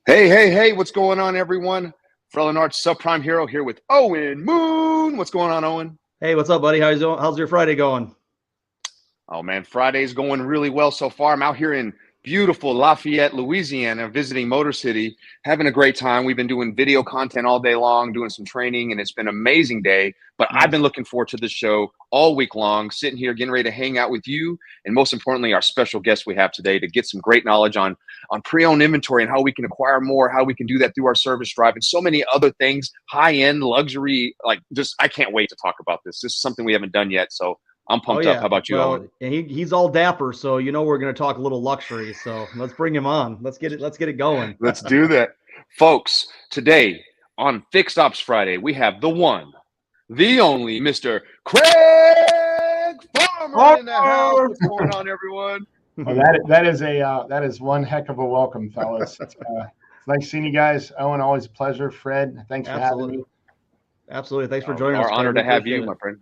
Hey, what's going on, everyone? Frelin Arts Subprime Hero here with Owen Moon. What's going on, Owen? Hey, what's up, buddy? How's your Friday going? Oh, man, Friday's going really well so far. I'm out here in beautiful Lafayette, Louisiana, visiting Motor City, having a great time. We've been doing video content all day long, doing some training, and it's been an amazing day. But I've been Nice. looking forward to this show all week long, sitting here getting ready to hang out with you, and most importantly, our special guest we have today to get some great knowledge on pre-owned inventory and how we can acquire more, how we can do that through our service drive, and so many other things, high-end luxury. Like, just I can't wait to talk about this. This is something we haven't done yet, so I'm Oh pumped up. How yeah. about you, Well, Owen? he's all dapper, so we're going to talk a little luxury. So let's bring him on. Let's get it going. Let's do that. Folks, today on Fixed Ops Friday, we have the one, the only Mr. Craig Farmer in the house. Oh, What's going on, everyone? well, that is one heck of a welcome, fellas. It's nice seeing you guys. Owen, always a pleasure. Fred, thanks for having Absolutely. me. Absolutely. Thanks for joining us, Our Craig. honor We to have appreciate you, it. my friend.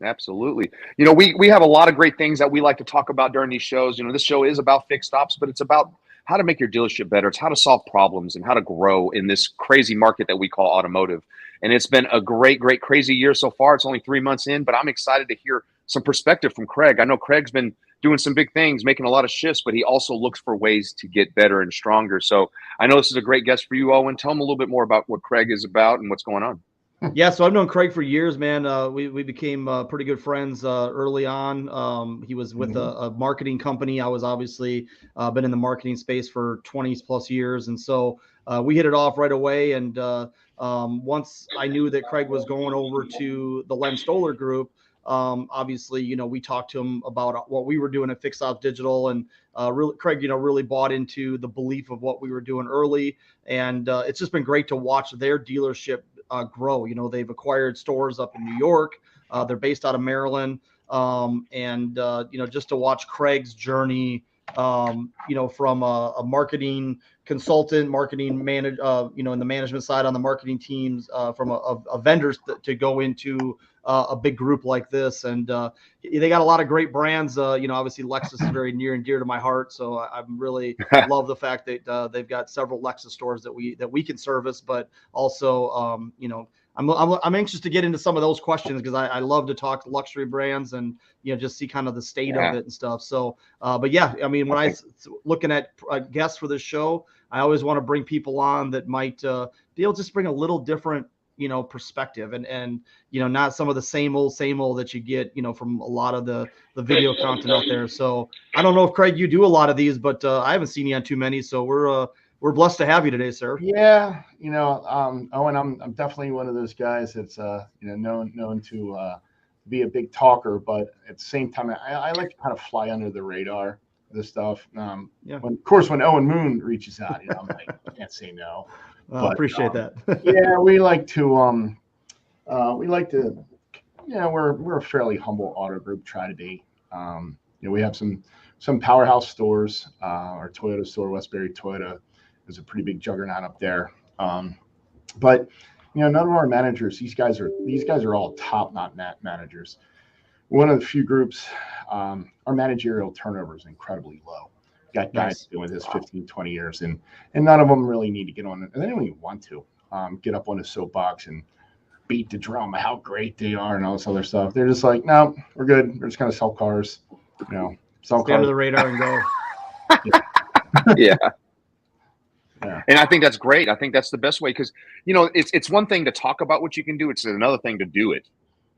Absolutely. We have a lot of great things that we like to talk about during these shows. This show is about fixed ops, but it's about how to make your dealership better. It's how to solve problems and how to grow in this crazy market that we call automotive. And it's been a great, crazy year so far. It's only 3 months in, but I'm excited to hear some perspective from Craig. I know Craig's been doing some big things, making a lot of shifts, but he also looks for ways to get better and stronger. So I know this is a great guest for you, Owen. Tell him a little bit more about what Craig is about and what's going on. Yeah, so I've known Craig for years, man. We became pretty good friends early on. He was with a marketing company. I was obviously been in the marketing space for 20 plus years, and so we hit it off right away. And once I knew that Craig was going over to the Len Stoller Group, obviously, we talked to him about what we were doing at Fixed Ops Digital, and Craig, really bought into the belief of what we were doing early, and it's just been great to watch their dealership grow. They've acquired stores up in New York. They're based out of Maryland. And just to watch Craig's journey, from a marketing consultant, marketing manager, in the management side on the marketing teams, from a vendors to go into a big group like this. And they got a lot of great brands. Obviously Lexus is very near and dear to my heart. So I'm really love the fact that they've got several Lexus stores that we can service, but also, I'm anxious to get into some of those questions because I love to talk luxury brands and just see kind of the state of it and stuff. So, but yeah, I mean, when looking at guests for this show, I always want to bring people on that might be able to just bring a little different perspective and not some of the same old that you get from a lot of the video content out there. So I don't know if Craig you do a lot of these, but I haven't seen you on too many, so we're blessed to have you today, sir. Yeah, Owen, I'm definitely one of those guys that's known to be a big talker, but at the same time, I like to kind of fly under the radar. This stuff. Of course, when Owen Moon reaches out, I'm like, I can't say no. I appreciate that. Yeah, we like to, we're a fairly humble auto group, try to be. We have some powerhouse stores. Our Toyota store, Westbury Toyota, is a pretty big juggernaut up there. But none of our managers, these guys are all top-notch managers. One of the few groups, our managerial turnover is incredibly low. Got guys doing this 15, 20 years, and none of them really need to get on it. And they don't even want to get up on a soapbox and beat the drum of how great they are and all this other stuff. They're just like, no, we're good. We're just going to sell cars, sell cars. Under the radar and go. Yeah. And I think that's great. I think that's the best way because, it's one thing to talk about what you can do. It's another thing to do it.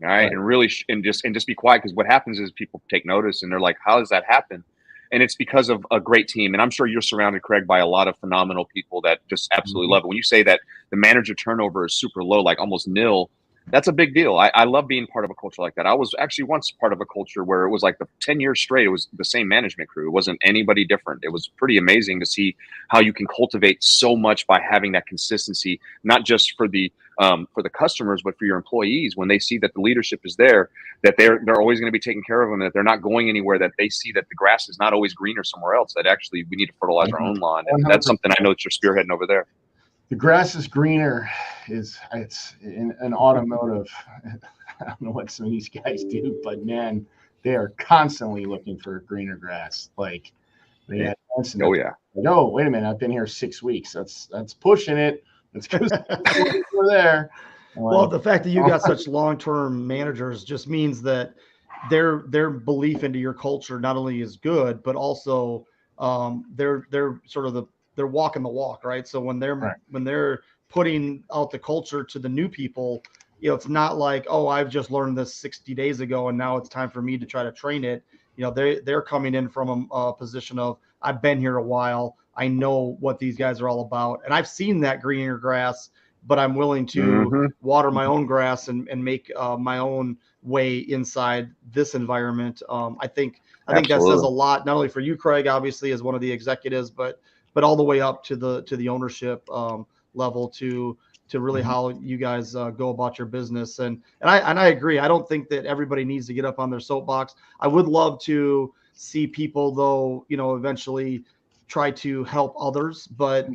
All right. And really, and just be quiet, because what happens is people take notice and they're like, how does that happen? And it's because of a great team. And I'm sure you're surrounded, Craig, by a lot of phenomenal people that just absolutely love it. When you say that the manager turnover is super low, like almost nil, that's a big deal. I love being part of a culture like that. I was actually once part of a culture where it was like the 10 years straight, it was the same management crew. It wasn't anybody different. It was pretty amazing to see how you can cultivate so much by having that consistency, not just for the customers, but for your employees. When they see that the leadership is there, that they're always going to be taking care of them, that they're not going anywhere, that they see that the grass is not always greener somewhere else, that actually we need to fertilize our own lawn. And that's something I know that you're spearheading over there. The grass is greener it's in an automotive. I don't know what some of these guys do, but man, they are constantly looking for greener grass. Like They had Oh yeah. Like, oh, wait a minute, I've been here 6 weeks. That's pushing it. Let's go over there. Well, the fact that you got such long-term managers just means that their belief into your culture not only is good, but also they're sort of they're walking the walk, right? So when they're putting out the culture to the new people, it's not like, oh, I've just learned this 60 days ago and now it's time for me to try to train it. They're coming in from a position of, I've been here a while. I know what these guys are all about, and I've seen that greener grass, but I'm willing to water my own grass and make my own way inside this environment. I think that says a lot, not only for you, Craig, obviously as one of the executives, but all the way up to the ownership level to really how you guys go about your business. And I agree. I don't think that everybody needs to get up on their soapbox. I would love to see people, though, eventually try to help others, but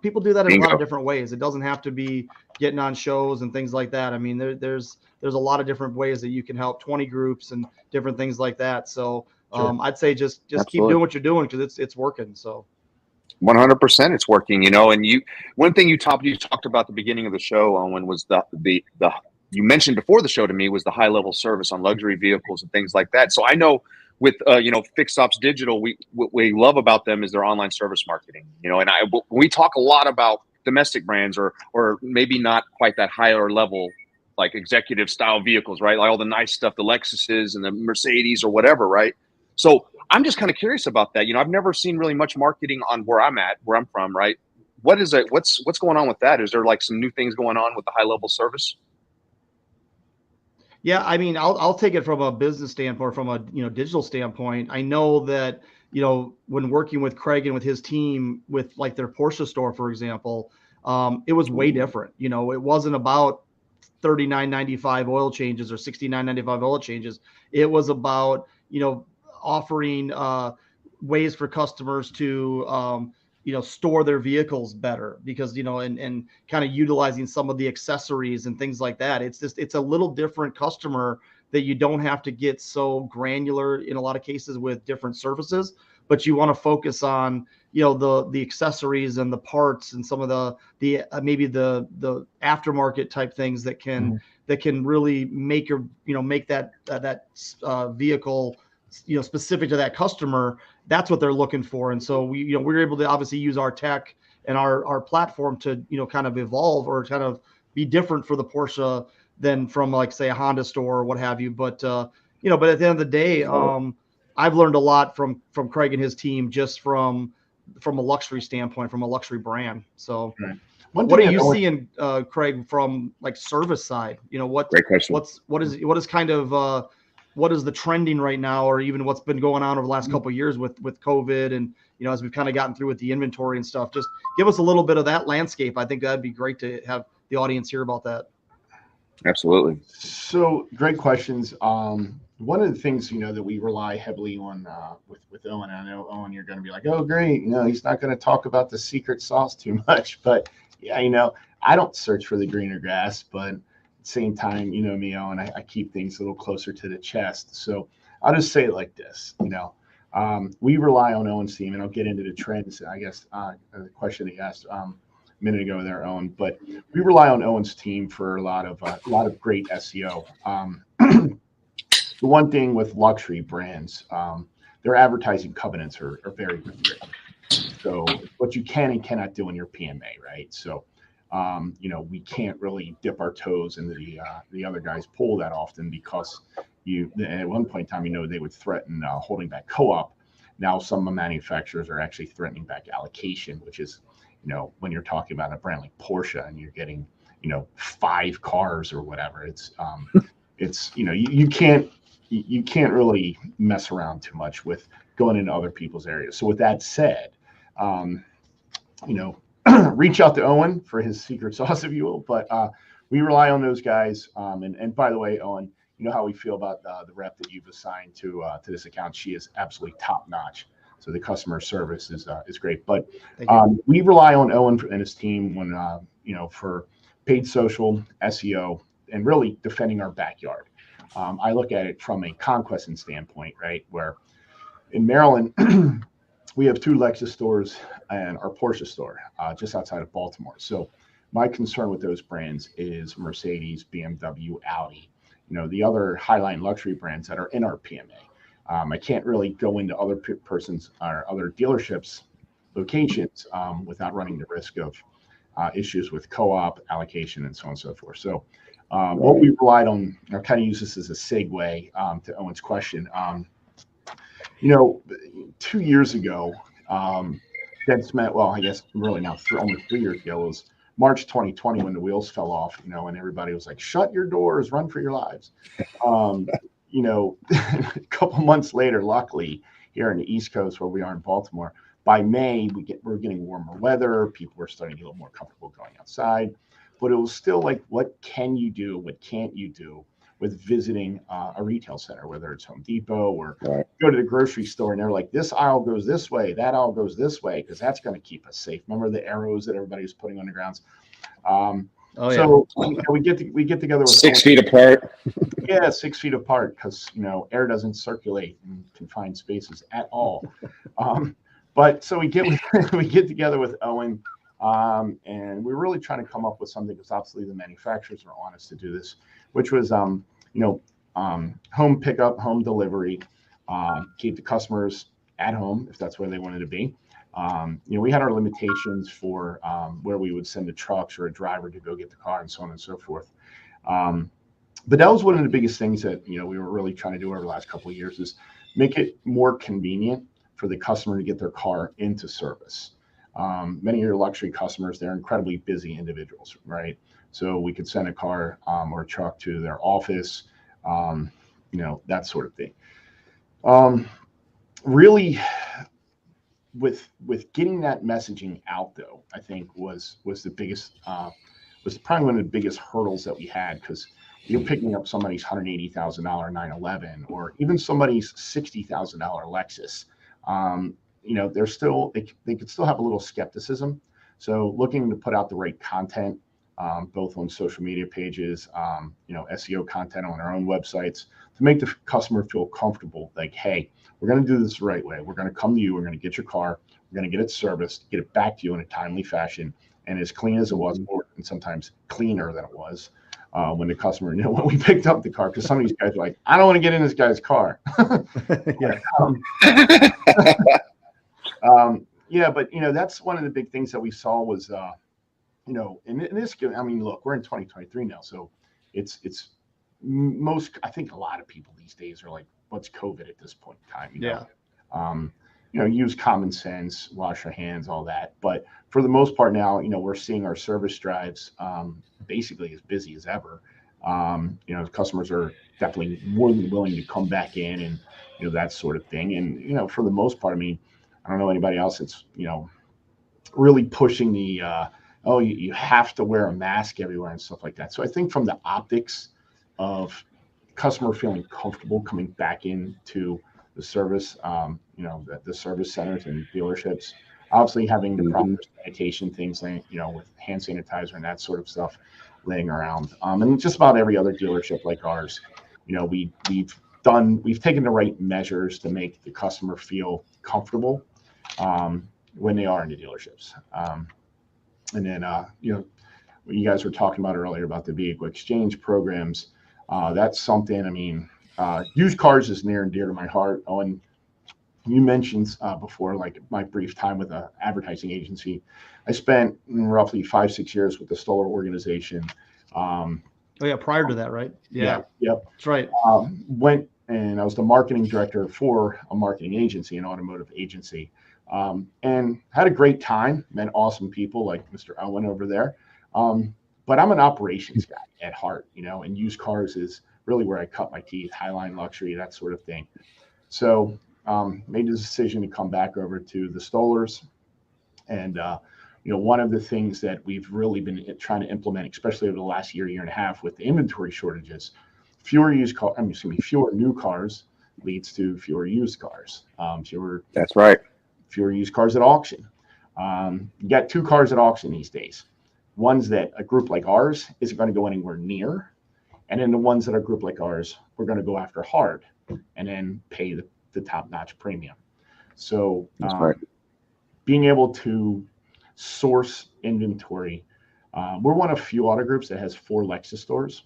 people do that in a lot of different ways. It doesn't have to be getting on shows and things like that. I mean, there's a lot of different ways that you can help 20 groups and different things like that. So I'd say just keep doing what you're doing, because it's working. So 100% it's working, and one thing you talked about at the beginning of the show, Owen, was the you mentioned before the show to me was the high level service on luxury vehicles and things like that. So I know with Fixed Ops Digital, what we love about them is their online service marketing. And we talk a lot about domestic brands or maybe not quite that higher level, like executive style vehicles, right? Like all the nice stuff, the Lexuses and the Mercedes or whatever, right? So I'm just kind of curious about that. I've never seen really much marketing on where I'm from, right? What is it? What's going on with that? Is there like some new things going on with the high level service? Yeah, I mean, I'll take it from a business standpoint, from a digital standpoint. I know that when working with Craig and with his team, with like their Porsche store, for example, it was way different. It wasn't about $39.95 oil changes or $69.95 oil changes. It was about offering ways for customers to store their vehicles better, because and kind of utilizing some of the accessories and things like that. It's a little different customer that you don't have to get so granular in a lot of cases with different services, but you want to focus on the accessories and the parts and some of the maybe the aftermarket type things that can really make that vehicle specific to that customer. That's what they're looking for. And so we're able to obviously use our tech and our platform to kind of evolve or kind of be different for the Porsche than from, like, say, a Honda store or what have you. But but at the end of the day, I've learned a lot from Craig and his team, just from a luxury standpoint, from a luxury brand. So what are you seeing, Craig, from like service side? Great question. What is kind of what is the trending right now, or even what's been going on over the last couple of years with COVID, and as we've kind of gotten through with the inventory and stuff? Just give us a little bit of that landscape. I think that'd be great to have the audience hear about that. Absolutely. So great questions. One of the things that we rely heavily on with Owen. I know, Owen, you're going to be like, oh great, he's not going to talk about the secret sauce too much, but yeah, I don't search for the greener grass, but same time, me, Owen, I keep things a little closer to the chest. So I'll just say it like this, we rely on Owen's team, and I'll get into the trends, I guess, the question that you asked a minute ago there, Owen, but we rely on Owen's team for a lot of great SEO. The one thing with luxury brands, their advertising covenants are very restricted. So what you can and cannot do in your PMA, right? So we can't really dip our toes into the other guy's pool that often, because at one point in time, they would threaten holding back co-op. Now some manufacturers are actually threatening back allocation, which is, when you're talking about a brand like Porsche and you're getting, 5 cars or whatever, it's you can't really mess around too much with going into other people's areas. So with that said, reach out to Owen for his secret sauce, if you will. But we rely on those guys. And by the way, Owen, you know how we feel about the rep that you've assigned to this account. She is absolutely top notch. So the customer service is great. But we rely on Owen and his team when for paid social, SEO, and really defending our backyard. I look at it from a conquesting standpoint, right? Where in Maryland, we have 2 Lexus stores and our Porsche store just outside of Baltimore. So my concern with those brands is Mercedes, BMW, Audi, the other highline luxury brands that are in our PMA. I can't really go into other person's or other dealerships locations without running the risk of issues with co-op allocation and so on and so forth. So what we relied on, I kind of use this as a segue to Owen's question. 2 years ago, Dead Cement, well, I guess really now almost 3 years ago, was March 2020 when the wheels fell off, and everybody was like, shut your doors, run for your lives. A couple months later, luckily, here in the East Coast where we are in Baltimore, by May, we're getting warmer weather. People were starting to get a little more comfortable going outside. But it was still like, what can you do? What can't you do with visiting a retail center, whether it's Home Depot or go to the grocery store, and they're like, this aisle goes this way, that aisle goes this way, because that's going to keep us safe. Remember the arrows that everybody was putting on the grounds? We get together with 6 feet apart. Yeah, 6 feet apart, because air doesn't circulate in confined spaces at all. But so we get together with Owen, and we're really trying to come up with something, because obviously the manufacturers are on us to do this, which was home pickup, home delivery, keep the customers at home if that's where they wanted to be. We had our limitations for where we would send the trucks or a driver to go get the car and so on and so forth. But that was one of the biggest things that we were really trying to do over the last couple of years, is make it more convenient for the customer to get their car into service. Many of your luxury customers, they're incredibly busy individuals, right? So we could send a car or a truck to their office, that sort of thing. Really, with getting that messaging out, though, I think was the biggest, was probably one of the biggest hurdles that we had, because you're picking up somebody's $180,000 911 or even somebody's $60,000 Lexus. They're still, they could still have a little skepticism. So looking to put out the right content, both on social media pages, SEO content on our own websites, to make the customer feel comfortable. Like, hey, we're going to do this the right way. We're going to come to you. We're going to get your car. We're going to get it serviced, get it back to you in a timely fashion, and as clean as it was, and sometimes cleaner than it was when the customer, when we picked up the car, because some of these guys are like, I don't want to get in this guy's car. But that's one of the big things that we saw was, in this, I mean, look, we're in 2023 now, so it's most, I think a lot of people these days are like, what's COVID at this point in time? Use common sense, wash your hands, all that. But for the most part now, we're seeing our service drives basically as busy as ever. Customers are definitely more than willing to come back in and that sort of thing. And for the most part, I mean, I don't know anybody else that's really pushing the you have to wear a mask everywhere and stuff like that. So I think from the optics of customer feeling comfortable coming back into the service, the service centers and dealerships, obviously having the proper sanitation things, with hand sanitizer and that sort of stuff laying around. And just about every other dealership like ours, we've taken the right measures to make the customer feel comfortable when they are in the dealerships. And then, what you guys were talking about earlier about the vehicle exchange programs, that's something, I mean, used cars is near and dear to my heart. Owen, you mentioned before, like my brief time with an advertising agency. I spent roughly 5-6 years with the Stoller organization. Prior to that, right? Yep. That's right. Went and I was the marketing director for a marketing agency, an automotive agency. And had a great time, met awesome people like Mr. Owen over there. But I'm an operations guy at heart, and used cars is really where I cut my teeth, highline luxury, that sort of thing. So made the decision to come back over to the Stollers. And, one of the things that we've really been trying to implement, especially over the last year and a half with the inventory shortages, fewer new cars leads to fewer used cars. That's right. Fewer used cars at auction. You got 2 cars at auction these days. Ones that a group like ours isn't going to go anywhere near. And then the ones that are a group like ours, we're going to go after hard and then pay the top-notch premium. So That's right. being able to source inventory. We're one of few auto groups that has 4 Lexus stores.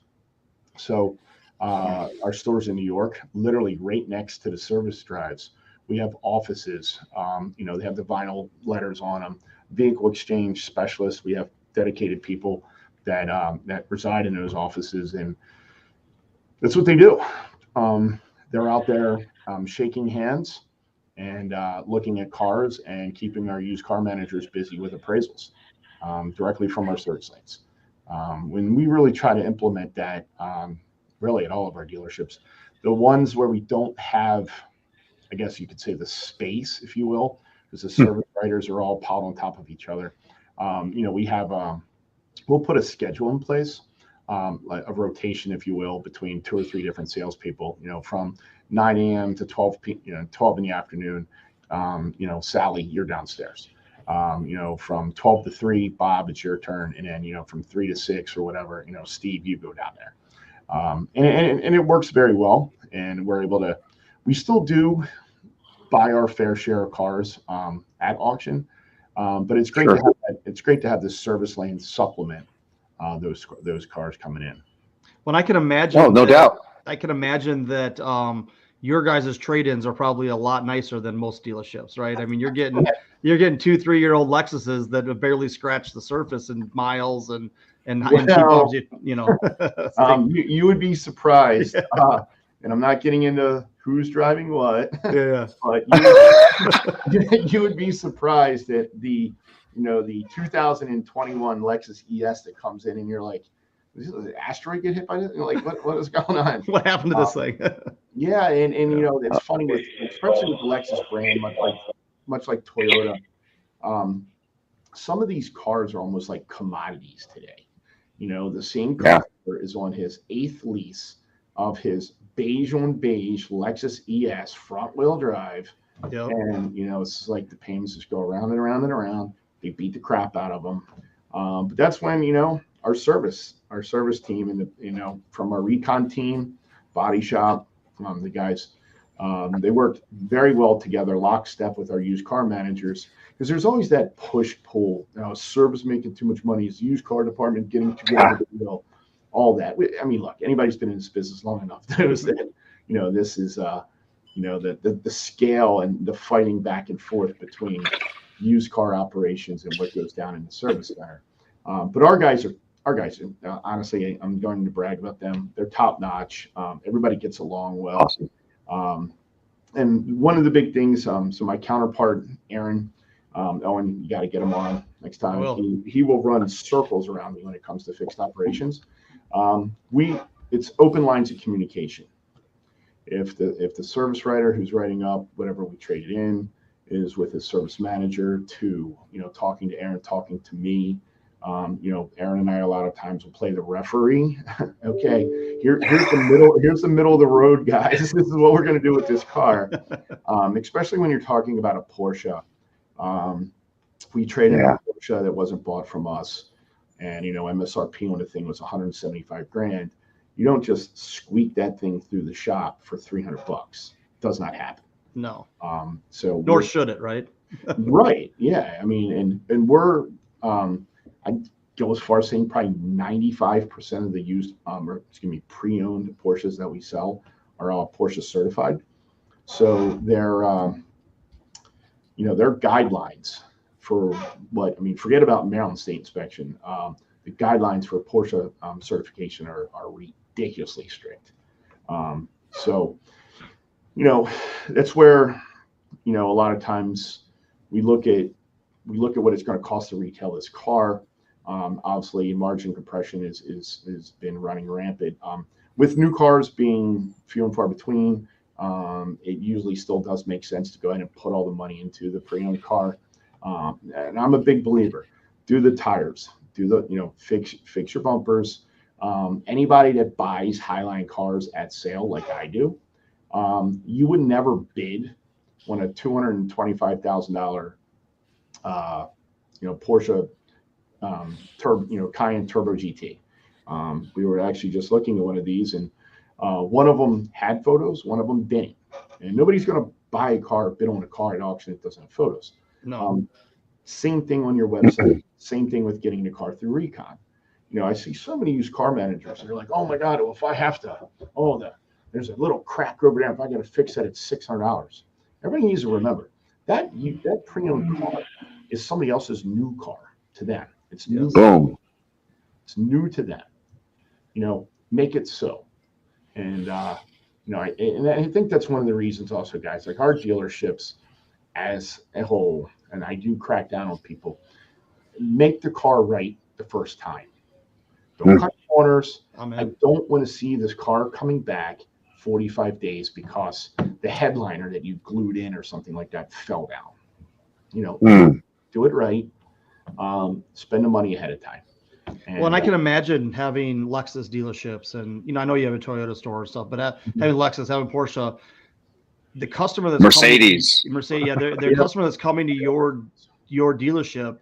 So our stores in New York, literally right next to the service drives, we have offices. They have the vinyl letters on them. Vehicle exchange specialists. We have dedicated people that reside in those offices, and that's what they do. They're out there shaking hands and looking at cars and keeping our used car managers busy with appraisals directly from our search sites. When we really try to implement that, really at all of our dealerships, the ones where we don't have, I guess you could say, the space, if you will, because the service writers are all piled on top of each other. We have, we'll put a schedule in place, like a rotation, if you will, between 2 or 3 different salespeople, from 9 a.m. to 12 12 in the afternoon. Sally, you're downstairs. From 12 to 3, Bob, it's your turn. And then, from 3 to 6 or whatever, Steve, you go down there. And it works very well. And we're able to, we still do buy our fair share of cars at auction. But it's great to have that, it's great to have this service lane supplement those cars coming in. Well, I can imagine. Oh, no doubt. I can imagine that your guys' trade-ins are probably a lot nicer than most dealerships, right? I mean, you're getting 2-3-year-old Lexuses that have barely scratched the surface in miles and people, you would be surprised. And I'm not getting into who's driving what. Yeah. But you would be surprised at the 2021 Lexus ES that comes in, and you're like, did an asteroid get hit by this? Like, what is going on? What happened to this thing? Yeah, and it's funny especially with the Lexus brand, much like Toyota. Some of these cars are almost like commodities today. The same customer is on his 8th lease of his beige on beige Lexus ES front wheel drive. Yep. And, it's like the payments just go around and around and around. They beat the crap out of them. But that's when, our service team and from our recon team, body shop, the guys, they worked very well together, lockstep with our used car managers, because there's always that push pull. Service making too much money, is the used car department getting too good of a deal, all that. I mean, look, anybody's been in this business long enough knows that, this is, the scale and the fighting back and forth between used car operations and what goes down in the service center. But our guys, honestly, I'm going to brag about them. They're top notch. Everybody gets along well. Awesome. And one of the big things, so my counterpart, Aaron, Owen, you got to get him on next time. He will run circles around me when it comes to fixed operations. It's open lines of communication. If the service writer who's writing up whatever we traded in is with his service manager to, talking to Aaron, talking to me, Aaron and I a lot of times will play the referee. Okay, here's the middle of the road, guys. This is what we're going to do with this car. Especially when you're talking about a Porsche. We traded a Porsche that wasn't bought from us, and MSRP on the thing was $175,000. You don't just squeak that thing through the shop for $300. Does not happen. No. So nor should it, right? Right. Yeah. I mean, and we're I'd go as far as saying probably 95% of the used pre-owned Porsches that we sell are all Porsche certified. So they're guidelines for forget about Maryland State inspection. The guidelines for Porsche certification are ridiculously strict. So that's where, a lot of times we look at what it's going to cost to retail this car. Obviously, margin compression is been running rampant. With new cars being few and far between, it usually still does make sense to go ahead and put all the money into the pre-owned car. And I'm a big believer. Do the tires. Do the fix your bumpers. Anybody that buys Highline cars at sale like I do, you would never bid on a $225,000 Porsche Cayenne Turbo GT. We were actually just looking at one of these, and one of them had photos, one of them didn't. And nobody's going to buy a car, bid on a car at auction that doesn't have photos. No. Same thing on your website. Same thing with getting the car through recon. I see so many used car managers. They're like, oh my God, well, if I have to, there's a little crack over there. If I got to fix that, it's $600. Everybody needs to remember that pre-owned car is somebody else's new car to them. It's new. Boom. It's new to them. Make it so. And I think that's one of the reasons also, guys, like our dealerships as a whole, and I do crack down on people, make the car right the first time. Don't cut corners. I don't want to see this car coming back 45 days because the headliner that you glued in or something like that fell down. Do it right. Spend the money ahead of time. And I can imagine having Lexus dealerships, and I know you have a Toyota store and stuff, but having Lexus, having Porsche, the customer that's Mercedes, their customer that's coming to your dealership,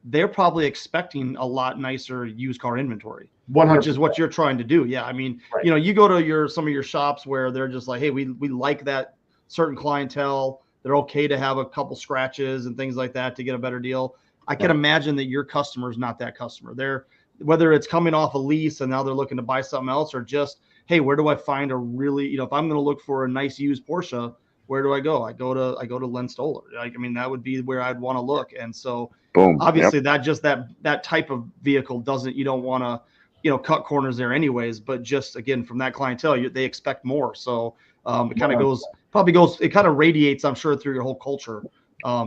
they're probably expecting a lot nicer used car inventory, 100%. Which is what you're trying to do. Yeah, I mean, right. You go to some of your shops where they're just like, hey, we like that certain clientele. They're okay to have a couple scratches and things like that to get a better deal. I can imagine that your customer is not that customer. They're, whether it's coming off a lease and now they're looking to buy something else, or just, hey, where do I find a really, if I'm going to look for a nice used Porsche, where do I go? I go to Len Stoller. I mean, that would be where I'd want to look. And so boom, obviously that type of vehicle you don't want to, cut corners there anyways, but just again, from that clientele, they expect more. So it kind of it kind of radiates, I'm sure, through your whole culture.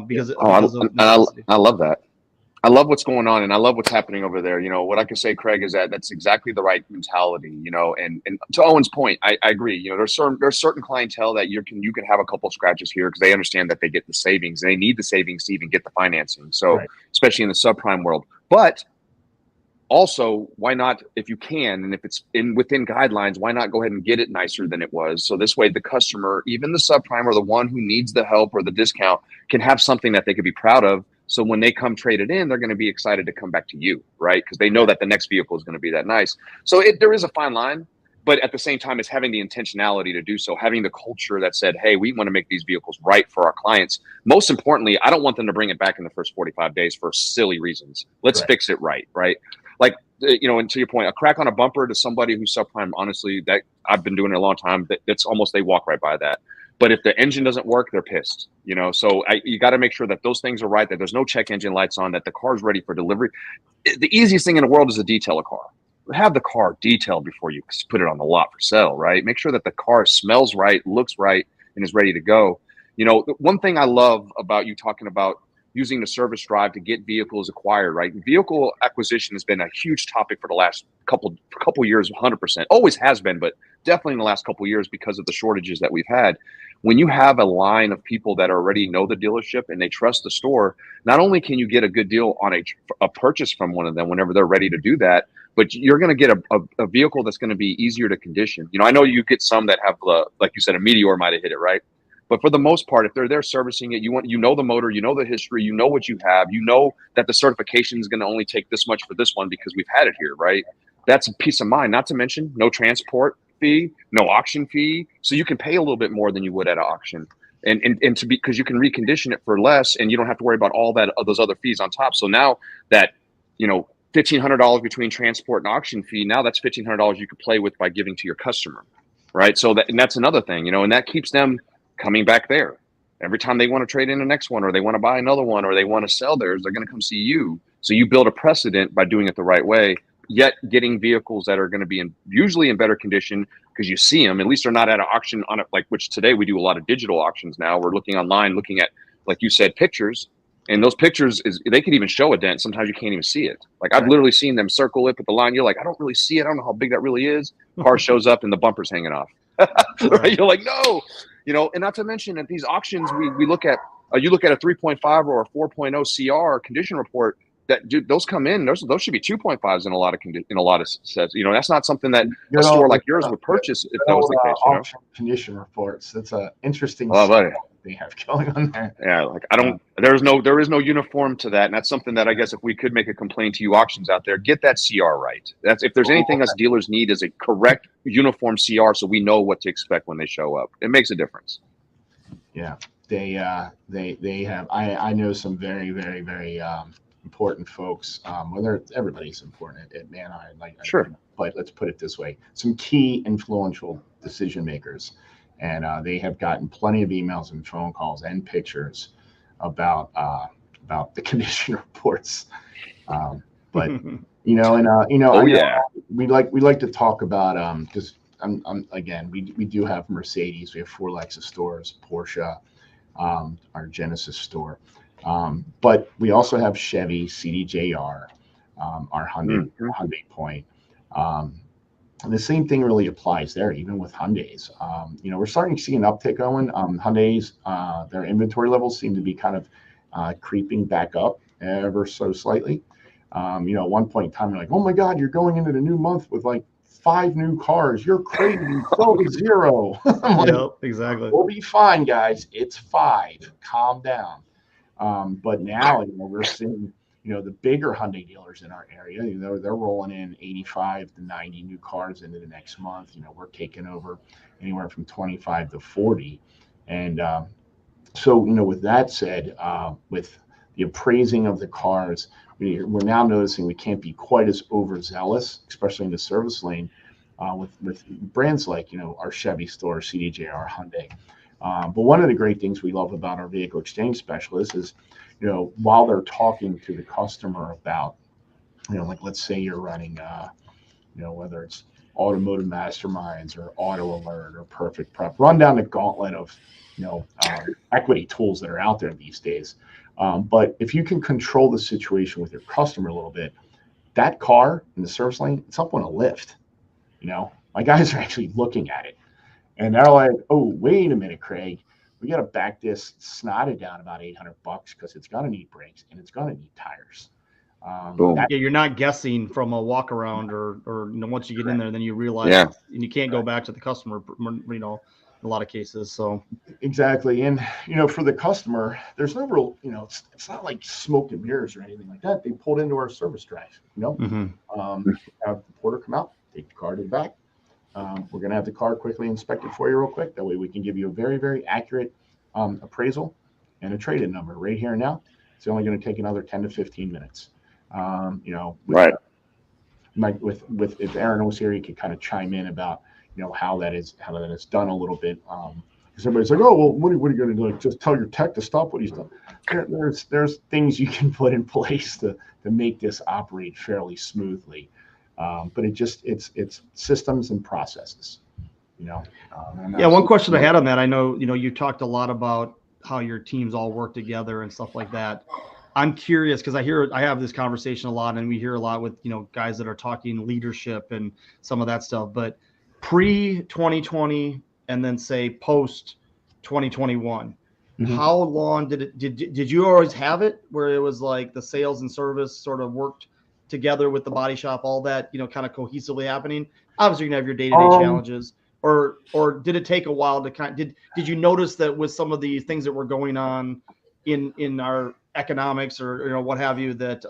Because I love that. I love what's going on, and I love what's happening over there. What I can say, Craig, is that's exactly the right mentality. And to Owen's point, I agree. There's certain clientele that you can have a couple scratches here because they understand that they get the savings. They need the savings to even get the financing. So especially in the subprime world, but also, why not, if you can, and if it's within guidelines, why not go ahead and get it nicer than it was? So this way, the customer, even the subprime or the one who needs the help or the discount, can have something that they could be proud of. So when they come trade it in, they're going to be excited to come back to you, right? Because they know that the next vehicle is going to be that nice. So there is a fine line, but at the same time, it's having the intentionality to do so, having the culture that said, hey, we want to make these vehicles right for our clients. Most importantly, I don't want them to bring it back in the first 45 days for silly reasons. Let's fix it right? Like, and to your point, a crack on a bumper to somebody who's subprime, honestly, that I've been doing it a long time, that's almost, they walk right by that. But if the engine doesn't work, they're pissed, so you got to make sure that those things are right, that there's no check engine lights on, that the car's ready for delivery. The easiest thing in the world is to detail a car. Have the car detailed before you put it on the lot for sale, right? Make sure that the car smells right, looks right, and is ready to go. The one thing I love about you talking about using the service drive to get vehicles acquired, right? Vehicle acquisition has been a huge topic for the last couple years, 100%. Always has been, but definitely in the last couple of years because of the shortages that we've had. When you have a line of people that already know the dealership and they trust the store, not only can you get a good deal on a purchase from one of them whenever they're ready to do that, but you're going to get a vehicle that's going to be easier to condition. I know you get some that have, like you said, a Meteor might have hit it, right? But for the most part, if they're there servicing it, you know the motor, you know the history, you know what you have, you know that the certification is going to only take this much for this one because we've had it here, right? That's a peace of mind. Not to mention no transport fee, no auction fee, so you can pay a little bit more than you would at an auction, and because you can recondition it for less, and you don't have to worry about all those other fees on top. So now that $1,500 between transport and auction fee, now that's $1,500 you could play with by giving to your customer, right? So that's another thing, and that keeps them coming back there every time they want to trade in the next one, or they want to buy another one, or they want to sell theirs. They're going to come see you. So you build a precedent by doing it the right way, yet getting vehicles that are going to be usually in better condition because you see them. At least they're not at an auction on it, which today we do a lot of digital auctions now. We're looking online, looking at, like you said, pictures. And those pictures they could even show a dent. Sometimes you can't even see it. Like I've literally seen them circle it with the line. You're like, I don't really see it. I don't know how big that really is. Car shows up and the bumper's hanging off. Right? You're like, no. And not to mention at these auctions, we look at, you look at a 3.5 or a 4.0 CR condition report, those come in, those should be 2.5s in a lot of sets. That's not something that a store like yours would purchase if that was the case. Auction condition reports. That's an interesting they have going on there. Yeah, like there is no uniform to that, and that's something that I guess if we could make a complaint to you auctions out there, get that CR right. That's if there's anything us dealers need is a correct uniform CR, so we know what to expect when they show up. It makes a difference. Yeah, they have. I know some very important folks. Whether everybody's important at Manheim, Sure. but let's put it this way: some key influential decision makers, and they have gotten plenty of emails and phone calls and pictures about the condition reports. But Oh I know yeah. we like to talk about because again we do have Mercedes, we have 4 Lexus stores, Porsche, our Genesis store, but we also have Chevy, CDJR, our Hyundai Point. And the same thing really applies there, even with Hyundai's. We're starting to see an uptick going. Hyundai's, their inventory levels seem to be kind of creeping back up ever so slightly. At one point in time, you're like, oh my God, you're going into the new month with like 5 new cars. You're crazy. Sell to 0. I'm like, Yep, exactly. we'll be fine, guys. It's 5. Calm down. But now, we're seeing, the bigger Hyundai dealers in our area, they're rolling in 85 to 90 new cars into the next month. We're taking over anywhere from 25 to 40. And so, with that said, with the appraising of the cars, we're now noticing we can't be quite as overzealous, especially in the service lane, with brands like, our Chevy store, CDJR, Hyundai. But one of the great things we love about our vehicle exchange specialists is, while they're talking to the customer about, like let's say you're running, whether it's Automotive Masterminds or Auto Alert or Perfect Prep, run down the gauntlet of, equity tools that are out there these days. But if you can control the situation with your customer a little bit, that car in the service lane, it's up on a lift. My guys are actually looking at it. And they're like, oh, wait a minute, Craig. We got to back this snotted down about $800 because it's going to need brakes and it's going to need tires. Boom. Yeah, you're not guessing from a walk around or once you get in there, then you realize, Yeah. and you can't go back to the customer, in a lot of cases. So exactly. And, for the customer, there's no real, it's not like smoke and mirrors or anything like that. They pulled into our service drive, have the porter come out, take the car to the back. We're going to have the car quickly inspected for you real quick. That way we can give you a very, very accurate appraisal and a trade-in number right here and now. It's only going to take another 10 to 15 minutes. Right. With if Aaron was here, he could kind of chime in about, how that is done a little bit. Because everybody's like, oh, well, what are you going to do? Like, just tell your tech to stop what he's done. There's things you can put in place to make this operate fairly smoothly. But it's systems and processes, yeah, one question I had on that, I know, you talked a lot about how your teams all work together and stuff like that. I'm curious because I have this conversation a lot, and we hear a lot with, guys that are talking leadership and some of that stuff, but pre 2020 and then say post 2021, how long did you always have it where it was like the sales and service sort of worked together with the body shop, all that, kind of cohesively happening? Obviously, you're gonna have your day-to-day challenges, or did it take a while to did you notice that with some of the things that were going on in our economics or what have you, that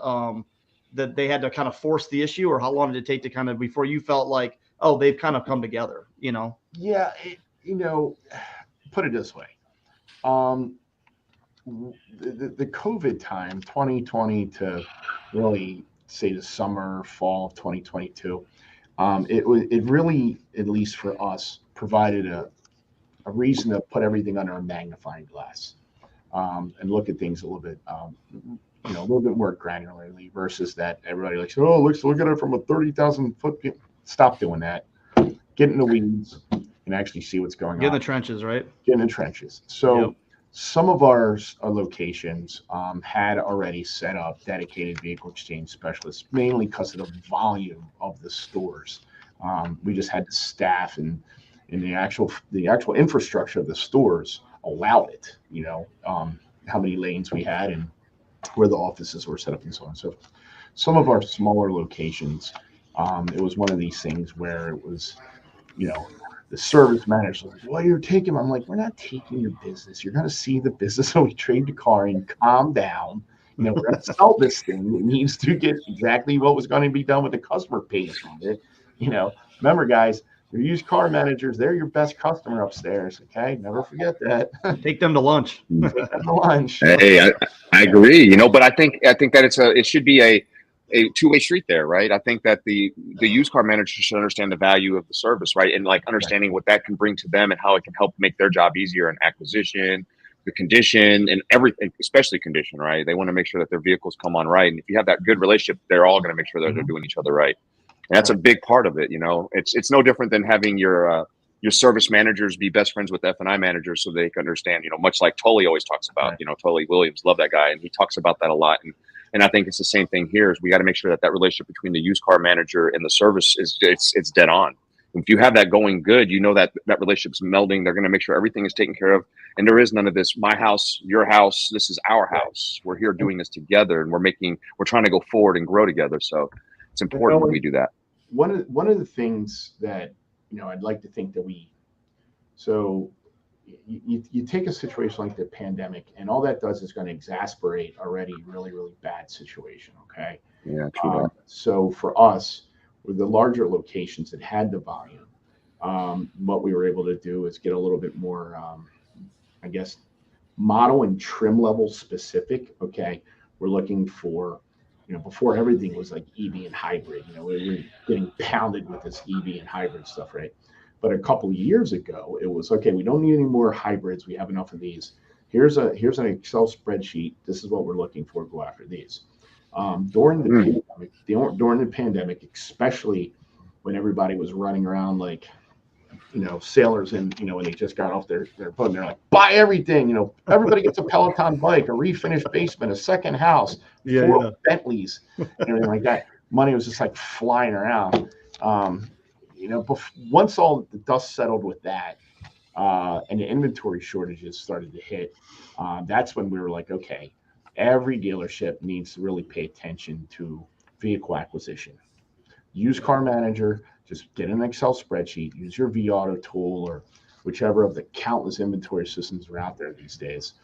that they had to kind of force the issue, or how long did it take to kind of before you felt like, oh, they've kind of come together? Yeah, put it this way. The COVID time, 2020 to really say the summer, fall of 2022, it really, at least for us, provided a reason to put everything under a magnifying glass and look at things a little bit, a little bit more granularly versus that everybody likes, oh, let's look at it from a 30,000 foot view. Stop doing that. Get in the weeds and actually see what's going on. Get in the trenches, right? Get in the trenches. So some of our locations had already set up dedicated vehicle exchange specialists, mainly because of the volume of the stores. We just had the staff and the actual infrastructure of the stores allowed it. How many lanes we had and where the offices were set up and so on. So some of our smaller locations, it was one of these things where it was, the service manager was like, well, you're taking, I'm like, we're not taking your business. You're going to see the business. So we trade the car and calm down. We're going to sell this thing. It needs to get exactly what was going to be done with the customer pays on it. Remember, guys, Your used car managers, they're your best customer upstairs. Okay, never forget that. Take them to lunch. Take them to lunch. Hey, I agree. But I think that it should be a two-way street there, right? I think that the used car manager should understand the value of the service, right? And like understanding what that can bring to them and how it can help make their job easier in acquisition, the condition, and everything, especially condition, right? They want to make sure that their vehicles come on right. And if you have that good relationship, they're all going to make sure that they're doing each other right. And that's a big part of it. It's no different than having your service managers be best friends with F&I managers so they can understand, much like Tully always talks about, Tully Williams, love that guy. And he talks about that a lot. And I think it's the same thing here is we got to make sure that relationship between the used car manager and the service it's dead on. If you have that going good, that relationship's melding. They're going to make sure everything is taken care of. And there is none of this, my house, your house, this is our house. We're here doing this together and we're trying to go forward and grow together. So it's important that we do that. One of the things that, I'd like to think that you take a situation like the pandemic and all that does is going to exasperate already really, really bad situation. Okay. Yeah, true. So for us, with the larger locations that had the volume, what we were able to do is get a little bit more, I guess, model and trim level specific. Okay. We're looking for, before everything was like EV and hybrid, we were getting pounded with this EV and hybrid stuff, right? But a couple of years ago, it was, okay, we don't need any more hybrids. We have enough of these. Here's an Excel spreadsheet. This is what we're looking for. Go after these. During the pandemic, especially when everybody was running around like, sailors and, when they just got off their boat and they're like, buy everything, everybody gets a Peloton bike, a refinished basement, a second house, 4 Bentleys, and everything like that. Money was just like flying around. Once all the dust settled with that, and the inventory shortages started to hit, that's when we were like, okay, every dealership needs to really pay attention to vehicle acquisition. Used car manager, just get an Excel spreadsheet, use your vAuto tool or whichever of the countless inventory systems are out there these days.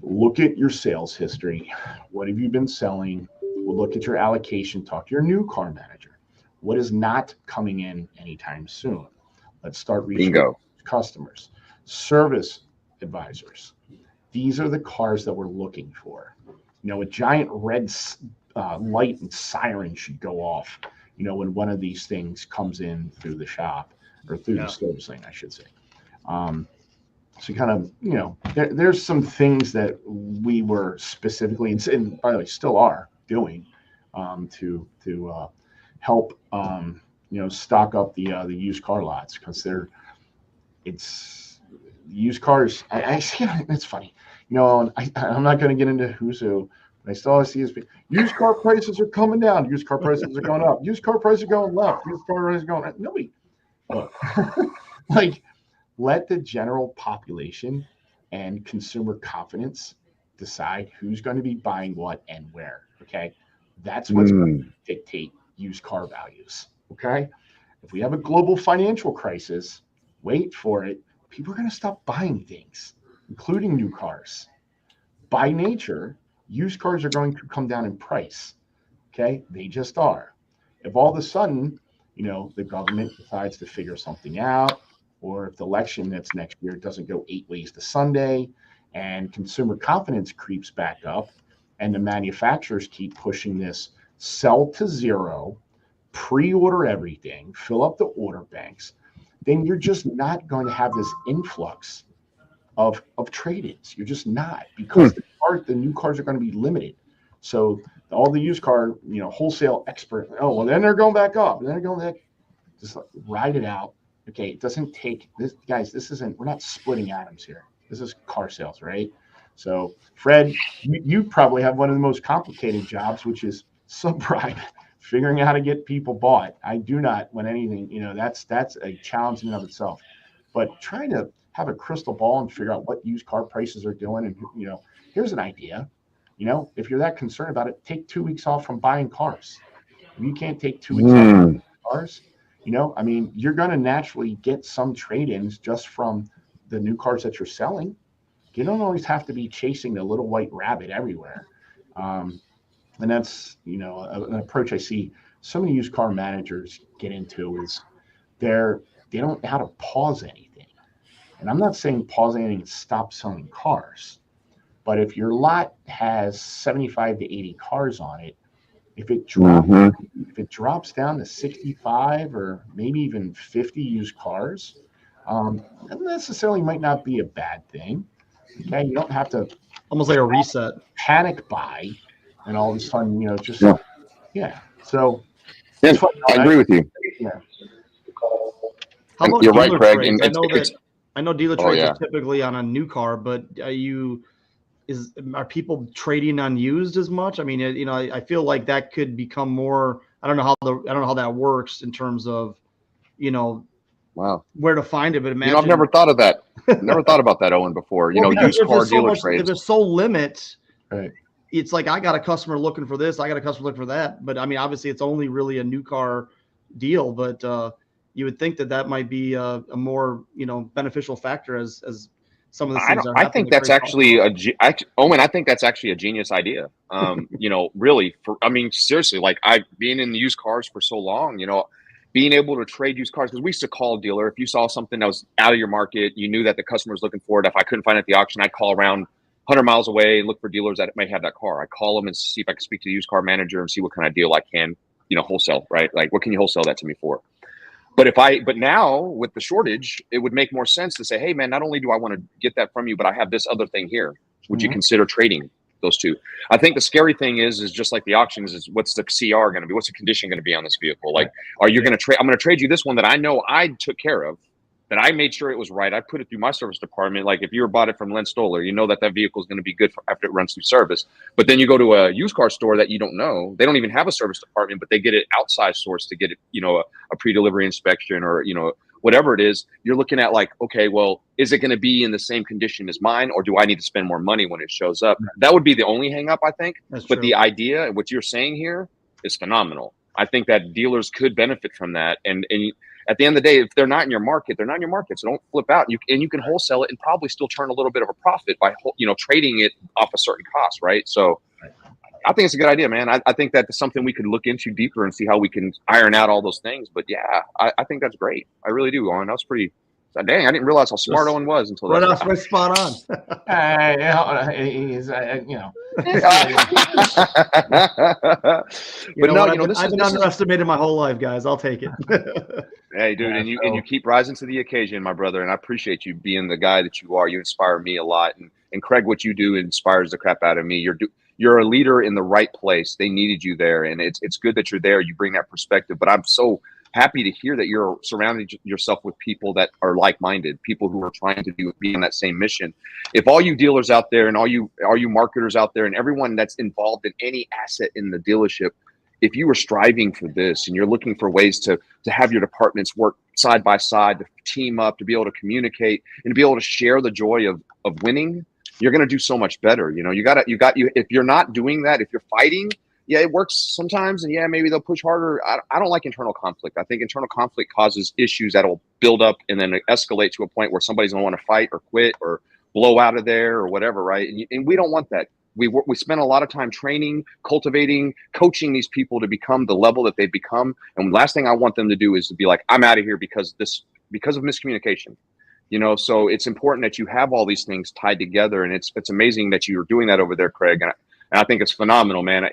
Look at your sales history. What have you been selling? We'll look at your allocation, talk to your new car manager. What is not coming in anytime soon? Let's start reaching customers. Service advisors. These are the cars that we're looking for. A giant red light and siren should go off, when one of these things comes in through the shop or through the service lane, I should say. So kind of, there's some things that we were specifically, and by the way, still are doing to help, stock up the used car lots because it's used cars. I see it's funny, I'm not going to get into who's who, but I still always see used car prices are coming down. Used car prices are going up. Used car prices are going left. Used car prices are going right. Nobody, like, let the general population and consumer confidence decide who's going to be buying what and where. Okay. That's what's going to dictate used car values. Okay. If we have a global financial crisis, wait for it. People are going to stop buying things, including new cars. By nature, used cars are going to come down in price. Okay. They just are. If all of a sudden, the government decides to figure something out, or if the election that's next year doesn't go 8 ways to Sunday and consumer confidence creeps back up and the manufacturers keep pushing this sell to zero, pre-order everything, fill up the order banks, then you're just not going to have this influx of trade-ins. You're just not, because the new cars are going to be limited. So all the used car, wholesale expert, then they're going back up. And then they're going back. Just ride it out. Okay, it doesn't take this, guys. We're not splitting atoms here. This is car sales, right? So, Fred, you probably have one of the most complicated jobs, which is subprime, figuring out how to get people bought. I do not want anything, that's a challenge in and of itself. But trying to have a crystal ball and figure out what used car prices are doing, and here's an idea. If you're that concerned about it, take 2 weeks off from buying cars. If you can't take 2 weeks off from buying cars, you're going to naturally get some trade-ins just from the new cars that you're selling. You don't always have to be chasing the little white rabbit everywhere. And that's, an approach I see so many used car managers get into is they're they don't know how to pause anything. And I'm not saying pause anything and stop selling cars, but if your lot has 75 to 80 cars on it, if it drops down to 65 or maybe even 50 used cars, that necessarily might not be a bad thing. Okay, you don't have to Almost like a reset. panic buy, and all of a sudden, just Yeah. So Yeah, it's fun. I agree with you. Yeah. How And about you're right, dealer Craig. trades? And I know dealer Oh, trades yeah. are typically on a new car, but are people trading on used as much? I mean, I feel like that could become more. I don't know how that works in terms of, Wow. where to find it. But imagine, I've never thought of that. Never thought about that, Owen, before. Well, because Used car dealer if trades. there's so limit, Right. it's like I got a customer looking for this, I got a customer looking for that. But I mean, obviously, it's only really a new car deal. But you would think that might be a more beneficial factor as some of these things are happening. I think that's actually Owen. I think that's actually a genius idea. Really, seriously, like I've been in used cars for so long. Being able to trade used cars, because we used to call a dealer if you saw something that was out of your market, you knew that the customer was looking for it. If I couldn't find it at the auction, I'd call around 100 miles away and look for dealers that might have that car. I call them and see if I can speak to the used car manager and see what kind of deal I can, wholesale, right? Like, what can you wholesale that to me for? But now with the shortage, it would make more sense to say, hey man, not only do I want to get that from you, but I have this other thing here. Would you consider trading those two? I think the scary thing is just like the auctions is what's the CR going to be? What's the condition going to be on this vehicle? Like, are you going to trade? I'm going to trade you this one that I know I took care of, that I made sure it was right. I put it through my service department. Like if you were bought it from Len Stoller, you know that vehicle is going to be good after it runs through service. But then you go to a used car store that you don't know. They don't even have a service department, but they get it outside source to get it, a pre-delivery inspection or, whatever it is. You're looking at like, okay, well, is it going to be in the same condition as mine, or do I need to spend more money when it shows up? That would be the only hang up, I think. That's but true. The idea, what you're saying here is phenomenal. I think that dealers could benefit from that. And at the end of the day, if they're not in your market, they're not in your market. So don't flip out. You can wholesale it and probably still turn a little bit of a profit by trading it off a certain cost, right? So I think it's a good idea, man. I think that's something we could look into deeper and see how we can iron out all those things. But yeah, I think that's great. I really do, Owen. That was pretty. Dang, I didn't realize how smart Owen was until right that. off, right spot on. I've been underestimated my whole life, guys. I'll take it. Hey, dude, and you keep rising to the occasion, my brother. And I appreciate you being the guy that you are. You inspire me a lot, and Craig, what you do inspires the crap out of me. You're a leader in the right place. They needed you there, and it's good that you're there. You bring that perspective. But I'm so happy to hear that you're surrounding yourself with people that are like-minded, people who are trying to be on that same mission. If all you dealers out there and all you marketers out there and everyone that's involved in any asset in the dealership, if you were striving for this and you're looking for ways to have your departments work side by side, to team up, to be able to communicate and to be able to share the joy of winning, you're going to do so much better. If you're not doing that, if you're fighting, yeah, it works sometimes, and yeah, maybe they'll push harder. I don't like internal conflict. I think internal conflict causes issues that'll build up and then escalate to a point where somebody's gonna want to fight or quit or blow out of there or whatever, right? And we don't want that. We spend a lot of time training, cultivating, coaching these people to become the level that they've become. And last thing I want them to do is to be like, I'm out of here because of miscommunication. So it's important that you have all these things tied together, and it's amazing that you're doing that over there, Craig. And I think it's phenomenal, man.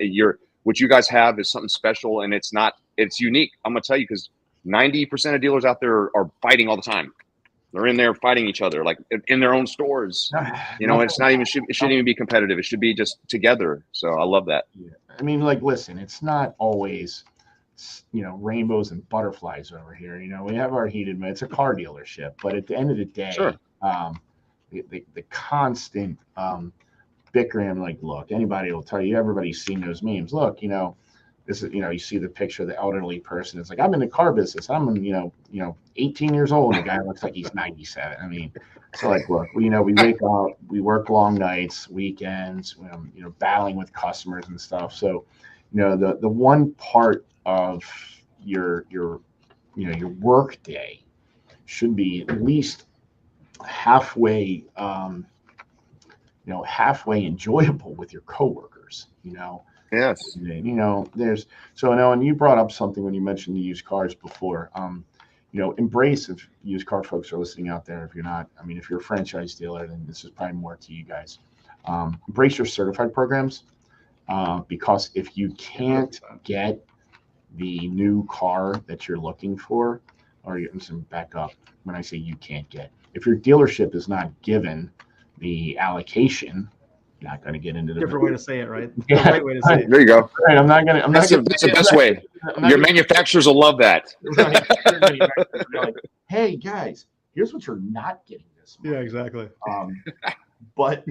What you guys have is something special, and it's unique. I'm gonna tell you, because 90% of dealers out there are fighting all the time. They're in there fighting each other, like in their own stores. It's not even it shouldn't even be competitive. It should be just together. So I love that. Yeah. I mean, like, listen, it's not always rainbows and butterflies over here. We have our heated, it's a car dealership, but at the end of the day, sure. The constant bickering, like, look, anybody will tell you, everybody's seen those memes. Look, this is, you see the picture of the elderly person. It's like, I'm in the car business. I'm 18 years old, and the guy looks like he's 97. I mean, so like, look, we wake up, we work long nights, weekends, battling with customers and stuff. So, the one part of your work day should be at least halfway enjoyable with your coworkers. Yes. And you brought up something when you mentioned the used cars before. embrace, if used car folks are listening out there, if you're not, I mean, if you're a franchise dealer, then this is probably more to you guys. Embrace your certified programs, because if you can't get the new car that you're looking for, or I'm just going to back up when I say you can't get, if your dealership is not given the allocation, not going to get into the different way to say it, right? Yeah. The right way to say it. There you go. Right, I'm not going to. That's the best way. Your manufacturers will love that. Right. You're like, hey guys, here's what you're not getting this month. Yeah, exactly. But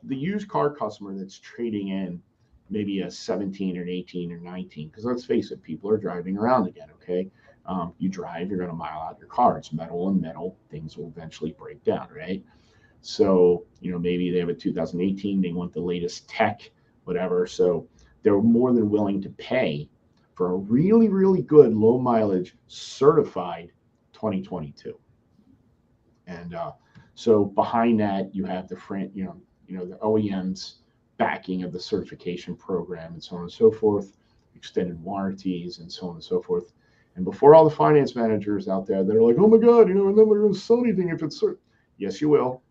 the used car customer that's trading in maybe a 17 or an 18 or 19, because let's face it, people are driving around again. Okay. You drive, you're going to mile out your car. It's metal and metal. Things will eventually break down, right? So, maybe they have a 2018, they want the latest tech, whatever. So they're more than willing to pay for a really, really good low mileage certified 2022. And so behind that, you have the the OEMs backing of the certification program and so on and so forth, extended warranties and so on and so forth. And before all the finance managers out there, they're like, oh my God, and then we're going to sell anything if it's certain. Yes, you will.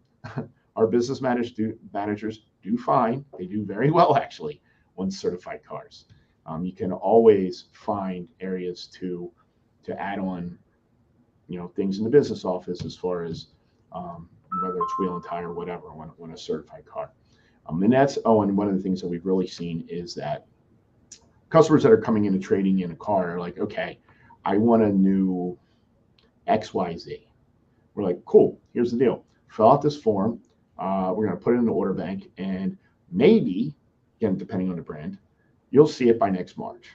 Our business managers do fine. They do very well, actually, on certified cars. You can always find areas to add on, things in the business office as far as whether it's wheel and tire, whatever, on a certified car. And that's, and one of the things that we've really seen is that customers that are coming in and trading in a car are like, okay, I want a new XYZ. We're like, cool, here's the deal. Fill out this form. We're going to put it in the order bank, and maybe, again, depending on the brand, you'll see it by next March.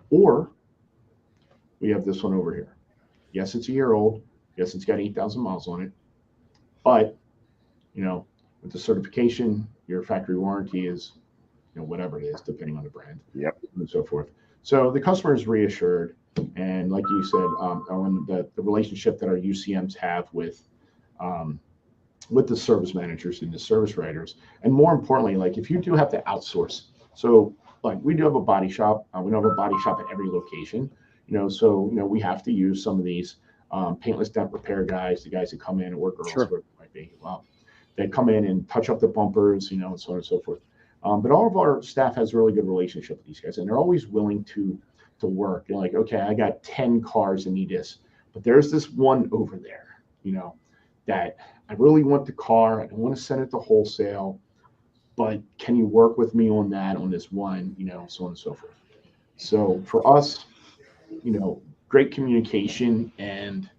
Or we have this one over here. Yes, it's a year old. Yes, it's got 8,000 miles on it. But, with the certification, your factory warranty is, whatever it is, depending on the brand. Yep. And so forth. So the customer is reassured. And like you said, Owen, the relationship that our UCMs have with the service managers and the service writers, and more importantly, like if you do have to outsource, so like we do have a body shop, we don't have a body shop at every location, so we have to use some of these paintless dent repair guys, the guys that come in, or girls, whatever it might be. Well, they come in and touch up the bumpers, and so on and so forth. But all of our staff has a really good relationship with these guys, and they're always willing to work. They're like, okay, I got 10 cars that need this, but there's this one over there, that I really want the car. I don't want to send it to wholesale, but can you work with me on that, on this one, so on and so forth. So for us, great communication and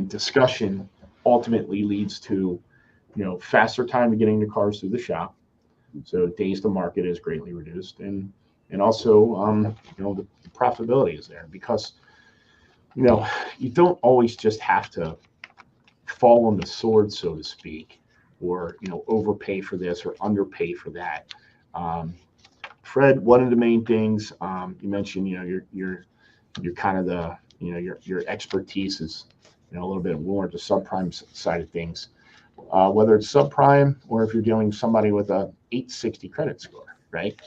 discussion ultimately leads to, faster time to getting the cars through the shop. So days to market is greatly reduced, and also, the profitability is there because, you don't always just have to fall on the sword, so to speak, or, overpay for this or underpay for that. Fred, one of the main things you mentioned, you're kind of the, your expertise is, a little bit more the subprime side of things. Whether it's subprime or if you're dealing with somebody with a 860 credit score, right?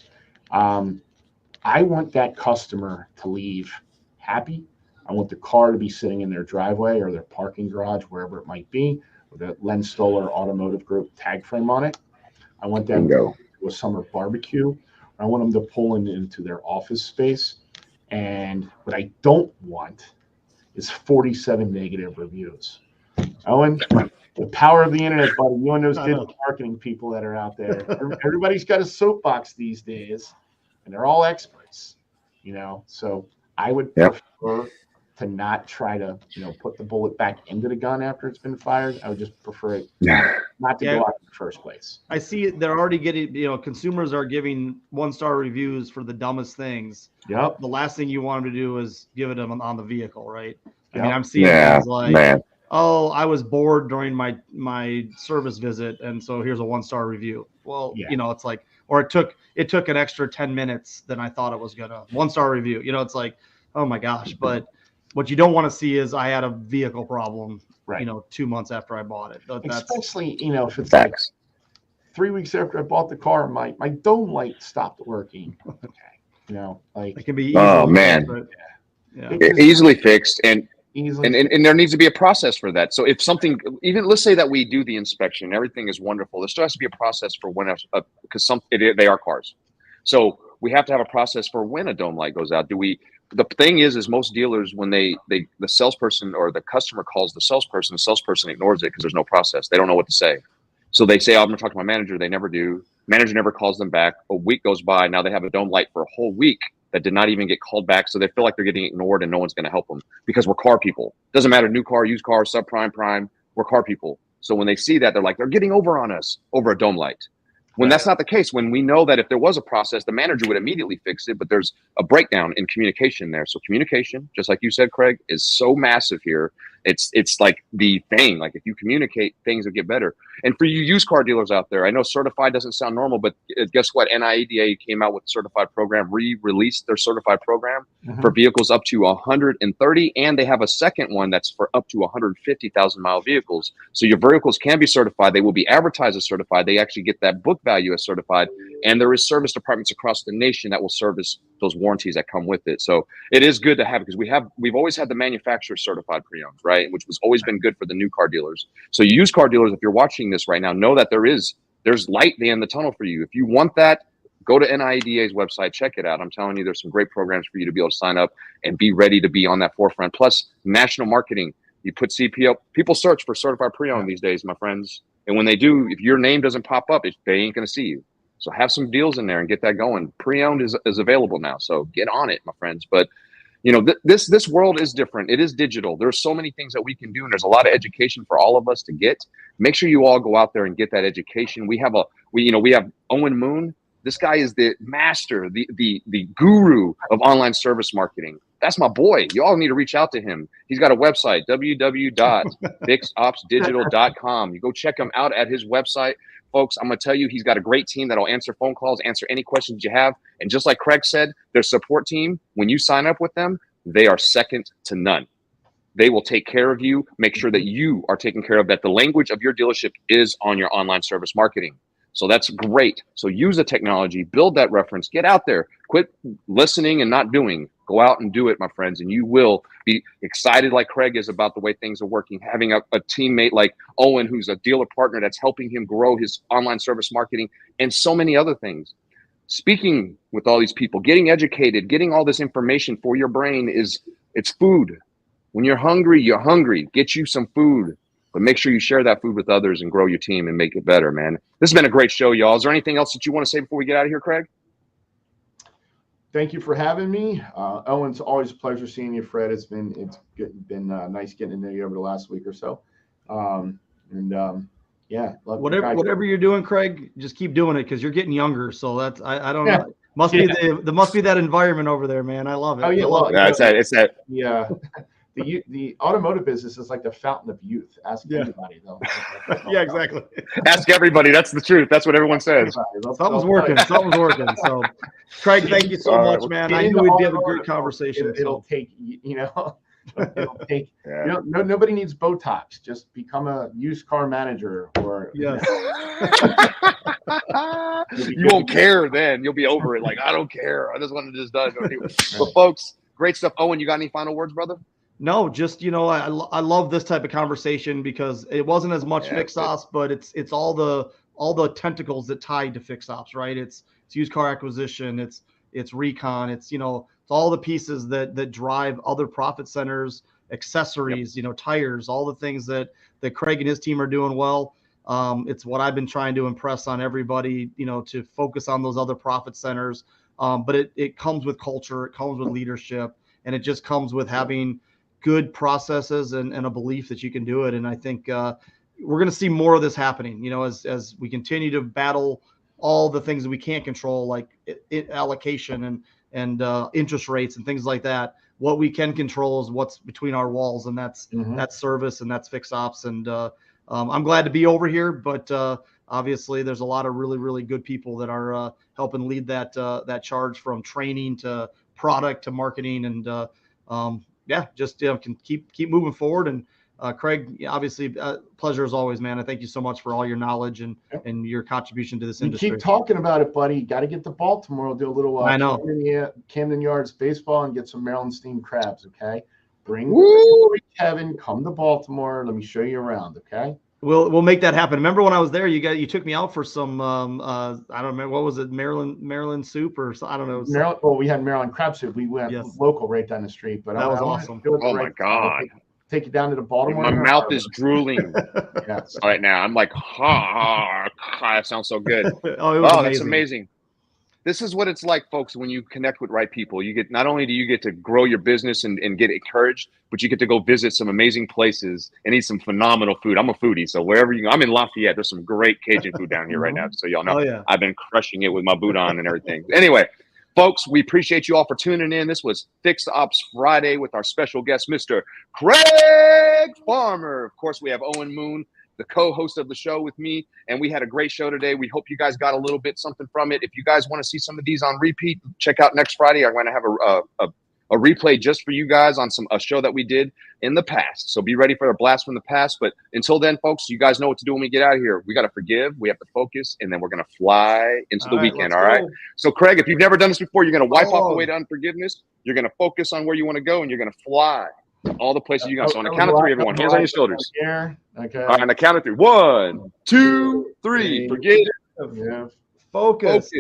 I want that customer to leave happy. I want the car to be sitting in their driveway or their parking garage, wherever it might be, with a Len Stoller Automotive Group tag frame on it. I want them to go to a summer barbecue. I want them to pull into their office space. And what I don't want is 47 negative reviews. Owen, the power of the internet, buddy. You and those digital marketing people that are out there. Everybody's got a soapbox these days, and they're all experts, So I would prefer to not try to, put the bullet back into the gun after it's been fired. I would just prefer it not to go out in the first place. I see they're already getting, consumers are giving 1-star reviews for the dumbest things. Yep. The last thing you want them to do is give it them on the vehicle, right? Yep. I mean, I'm seeing things like, oh, I was bored during my service visit, and so here's a 1-star review. Well, it's like, or it took an extra 10 minutes than I thought it was gonna. 1-star review. It's like, oh my gosh. But what you don't want to see is I had a vehicle problem, right. 2 months after I bought it. Especially, if it's like 3 weeks after I bought the car, my dome light stopped working. Okay. It can be easily fixed, right? Yeah. Easily fixed. And Easily. And there needs to be a process for that. So if something, even let's say that we do the inspection, everything is wonderful. There still has to be a process for when, because they are cars. So we have to have a process for when a dome light goes out. The thing is most dealers, when the salesperson or the customer calls the salesperson ignores it because there's no process. They don't know what to say. So they say, oh, I'm going to talk to my manager. They never do. Manager never calls them back. A week goes by. Now they have a dome light for a whole week that did not even get called back. So they feel like they're getting ignored and no one's going to help them because we're car people. Doesn't matter, new car, used car, subprime, prime, we're car people. So when they see that, they're like, they're getting over on us over a dome light. When that's not the case, when we know that if there was a process, the manager would immediately fix it, but there's a breakdown in communication there. So communication, just like you said, Craig, is so massive here. It's like the thing. Like if you communicate, things will get better. And for you used car dealers out there, I know certified doesn't sound normal, but guess what? NIADA came out with a certified program, re-released their certified program for vehicles up to 130, and they have a second one that's for up to 150,000 mile vehicles. So your vehicles can be certified. They will be advertised as certified. They actually get that book value as certified. And there is service departments across the nation that will service those warranties that come with it. So it is good to have it because we've always had the manufacturer certified pre-owned, right? Which was always been good for the new car dealers. So used car dealers, if you're watching this right now, know that there's light at the end of the tunnel for you. If you want that, go to NIADA's website, check it out. I'm telling you, there's some great programs for you to be able to sign up and be ready to be on that forefront. Plus national marketing. You put CPO, people search for certified pre-owned these days, my friends. And when they do, if your name doesn't pop up, they ain't going to see you. So have some deals in there and get that going. Pre-owned is available now. So get on it, my friends. But you know, this world is different. It is digital. There's so many things that we can do, and there's a lot of education for all of us to get. Make sure you all go out there and get that education. We have Owen Moon. This guy is the master, the guru of online service marketing. That's my boy. You all need to reach out to him. He's got a website, www.fixopsdigital.com. You go check him out at his website. Folks, I'm going to tell you, he's got a great team that'll answer phone calls, answer any questions you have. And just like Craig said, their support team, when you sign up with them, they are second to none. They will take care of you, make sure that you are taken care of, that the language of your dealership is on your online service marketing. So that's great. So use the technology, build that reference, get out there, quit listening and not doing. Go out and do it, my friends, and you will be excited like Craig is about the way things are working. Having a teammate like Owen, who's a dealer partner that's helping him grow his online service marketing and so many other things. Speaking with all these people, getting educated, getting all this information for your brain it's food. When you're hungry, you're hungry. Get you some food, but make sure you share that food with others and grow your team and make it better, man. This has been a great show, y'all. Is there anything else that you want to say before we get out of here, Craig? Thank you for having me. Owen, it's always a pleasure seeing you, Fred. It's been nice getting to know you over the last week or so. Yeah. Whatever you're doing, Craig, just keep doing it because you're getting younger. So that's I don't know. Must be that environment over there, man. I love it. Oh yeah, it's that. Yeah. The automotive business is like the fountain of youth. Ask anybody, though. Yeah, exactly. Ask everybody. That's the truth. That's what everyone says. Something's working. Something's working. So, Craig, thank you so much, man. I knew we'd have a great conversation. It'll take, it'll take. Nobody needs Botox. Just become a used car manager, or yes. You won't care then. You'll be over it. Like, I don't care. I just want to just done. But folks, great stuff. Owen, you got any final words, brother? No, just, I love this type of conversation because it wasn't as much fix ops, but it's all the tentacles that tie to fix ops, right? It's used car acquisition, it's recon, it's all the pieces that drive other profit centers, accessories, tires, all the things that Craig and his team are doing well. It's what I've been trying to impress on everybody, to focus on those other profit centers. But it comes with culture, it comes with leadership, and it just comes with having good processes and a belief that you can do it. And I think we're going to see more of this happening, as we continue to battle all the things that we can't control, like allocation and interest rates and things like that. What we can control is what's between our walls, and that's service and that's fix ops. And I'm glad to be over here, but obviously there's a lot of really, really good people that are helping lead that charge, from training to product to marketing. And just can keep moving forward. And Craig, obviously, pleasure as always, man. I thank you so much for all your knowledge and your contribution to this industry. Keep talking about it, buddy. Got to get to Baltimore. We'll do a little I know. Camden Yards baseball and get some Maryland steamed crabs. Okay. Bring Kevin. Come to Baltimore. Let me show you around. Okay. We'll make that happen. Remember when I was there, you took me out for some I don't remember, what was it, Maryland soup or I don't know. Maryland, well, we had Maryland crab soup. We went local right down the street, but that was awesome. Oh my God. Take you down to the Baltimore. My mouth is drooling yes. right now. I'm like, that sounds so good. Oh, that's amazing. This is what it's like, folks, when you connect with right people. You get, not only do you get to grow your business and get encouraged, but you get to go visit some amazing places and eat some phenomenal food. I'm a foodie, so wherever you go, I'm in Lafayette. There's some great Cajun food down here right now. So y'all know I've been crushing it with my boot on and everything. Anyway, folks, we appreciate you all for tuning in. This was Fixed Ops Friday with our special guest, Mr. Craig Farmer. Of course, we have Owen Moon, the co-host of the show, with me, and we had a great show today. We hope you guys got a little bit something from it. If you guys want to see some of these on repeat, check out next Friday. I'm going to have a replay just for you guys on a show that we did in the past. So be ready for a blast from the past. But until then, folks, you guys know what to do when we get out of here. We got to forgive, we have to focus, and then we're going to fly into the weekend. All right. So Craig, if you've never done this before, you're going to wipe off the way to unforgiveness. You're going to focus on where you want to go, and you're going to fly all the places you go. So on the count of three, everyone, hands on your shoulders. Okay. All right, on the count of three. 1, 2, 3. Forget it. Focus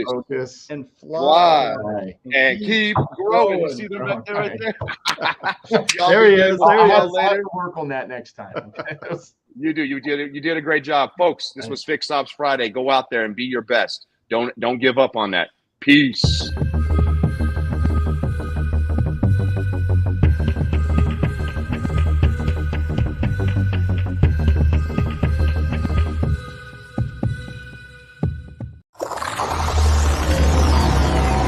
and fly. And keep growing. You see them right there? There he is. I'll work on that next time. Okay? You did a great job, folks. This was Fixed Ops Friday. Go out there and be your best. Don't give up on that. Peace.